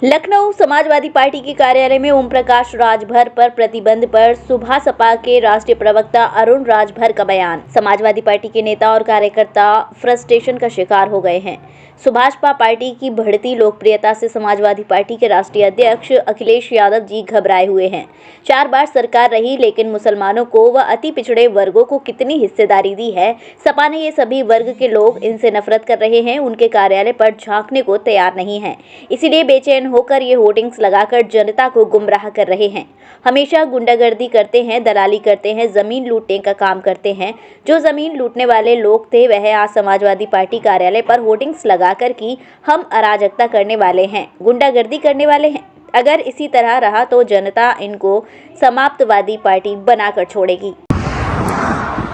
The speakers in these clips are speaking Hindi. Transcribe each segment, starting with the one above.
लखनऊ समाजवादी पार्टी के कार्यालय में ओम प्रकाश राजभर पर प्रतिबंध पर सुबह सपा के राष्ट्रीय प्रवक्ता अरुण राजभर का बयान। समाजवादी पार्टी के नेता और कार्यकर्ता फ्रस्ट्रेशन का शिकार हो गए हैं। सुभाषपा पार्टी की बढ़ती लोकप्रियता से समाजवादी पार्टी के राष्ट्रीय अध्यक्ष अखिलेश यादव जी घबराए हुए हैं। 4 बार सरकार रही, लेकिन मुसलमानों को व अति पिछड़े वर्गों को कितनी हिस्सेदारी दी है। सपा ने ये सभी वर्ग के लोग इनसे नफरत कर रहे हैं, उनके कार्यालय पर झांकने को तैयार नहीं है। इसीलिए बेचैन होकर ये होर्डिंग्स लगाकर जनता को गुमराह कर रहे हैं। हमेशा गुंडागर्दी करते हैं, दलाली करते हैं, जमीन लूटने का काम करते हैं। जो जमीन लूटने वाले लोग थे वह आज समाजवादी पार्टी कार्यालय पर होर्डिंग्स लगाकर कि हम अराजकता करने वाले हैं, गुंडागर्दी करने वाले हैं। अगर इसी तरह रहा तो जनता इनको समाप्तवादी पार्टी बनाकर छोड़ेगी।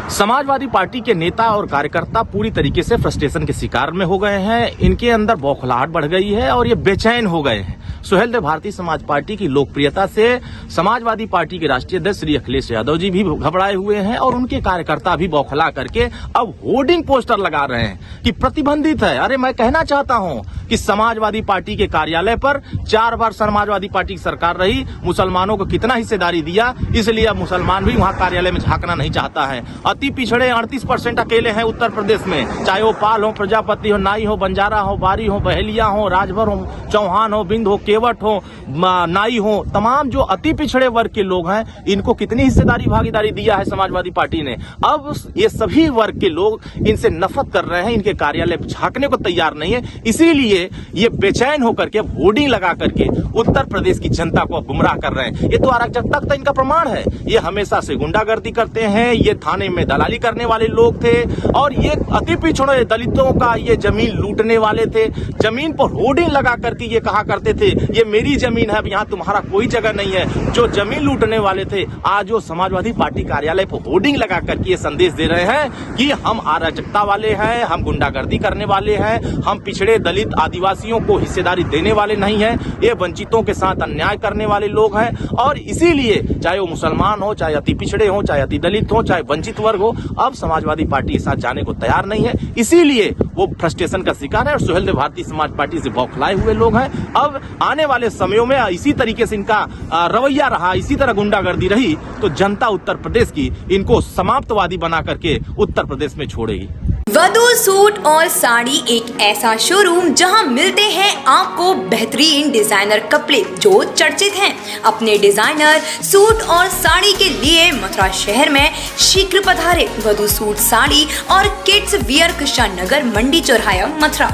समाजवादी पार्टी के नेता और कार्यकर्ता पूरी तरीके से फ्रस्ट्रेशन के शिकार में हो गए हैं। इनके अंदर बौखलाहट बढ़ गई है और ये बेचैन हो गए हैं। सुहेलदेव भारतीय समाज पार्टी की लोकप्रियता से समाजवादी पार्टी के राष्ट्रीय अध्यक्ष श्री अखिलेश यादव जी भी घबराए हुए हैं और उनके कार्यकर्ता भी बौखला करके अब होर्डिंग पोस्टर लगा रहे हैं कि प्रतिबंधित है। अरे मैं कहना चाहता हूं कि समाजवादी पार्टी के कार्यालय पर 4 बार समाजवादी पार्टी की सरकार रही, मुसलमानों को कितना हिस्सेदारी दिया, इसलिए अब मुसलमान भी वहां कार्यालय में झांकना नहीं चाहता है। अति पिछड़े 38% अकेले हैं उत्तर प्रदेश में, चाहे वो पाल हो, प्रजापति हो, नाई हो, बंजारा हो, बारी हो, बहेलिया हो, राजभर हो, चौहान हो, बिंद हो, केवट हो, नाई हो, तमाम जो अति पिछड़े वर्ग के लोग हैं, इनको कितनी हिस्सेदारी भागीदारी दिया है समाजवादी पार्टी ने। अब ये सभी वर्ग के लोग इनसे नफरत कर रहे हैं, इनके कार्यालय झांकने को तैयार नहीं है। इसीलिए ये बेचैन होकर के होर्डिंग लगा करके उत्तर प्रदेश की जनता को गुमराह कर रहे हैं। ये तो अराजकता का इनका प्रमाण है। ये हमेशा से गुंडागर्दी करते हैं, ये थाने में दलाली करने वाले लोग थे और ये अति पिछड़े दलितों का ये जमीन लूटने वाले थे। जमीन पर होर्डिंग लगा करके ये कहा करते थे ये मेरी जमीन है, अब यहाँ तुम्हारा कोई जगह नहीं है। जो जमीन लूटने वाले थे आज वो समाजवादी पार्टी कार्यालय पर होर्डिंग लगा करके ये संदेश दे रहे हैं कि हम अराजकता वाले हैं, हम गुंडागर्दी करने वाले हैं, हम पिछड़े दलित आदिवासियों को हिस्सेदारी देने वाले नहीं हैं, ये वंचितों के साथ अन्याय करने वाले लोग हैं। और इसीलिए चाहे वो मुसलमान हो, चाहे अति पिछड़े हो, चाहे अति दलित हो, चाहे वंचित वर्ग हो, अब समाजवादी पार्टी के साथ जाने को तैयार नहीं है। इसीलिए वो फ्रस्ट्रेशन का शिकार है और सुहेलदेव भारतीय समाज पार्टी से बौखलाए हुए लोग हैं। अब आने वाले समयों में इसी तरीके से इनका रवैया रहा, इसी तरह गुंडागर्दी रही तो जनता उत्तर प्रदेश की इनको समाप्तवादी बना करके उत्तर प्रदेश में छोड़ेगी। वधू सूट और साड़ी एक ऐसा शोरूम जहां मिलते हैं आपको बेहतरीन डिजाइनर कपड़े जो चर्चित हैं। अपने डिजाइनर सूट और साड़ी के लिए मथुरा शहर में शीघ्र पधारे। वधू सूट साड़ी और किड्स वियर कृष्णा नगर मंडी चौराहा मथुरा।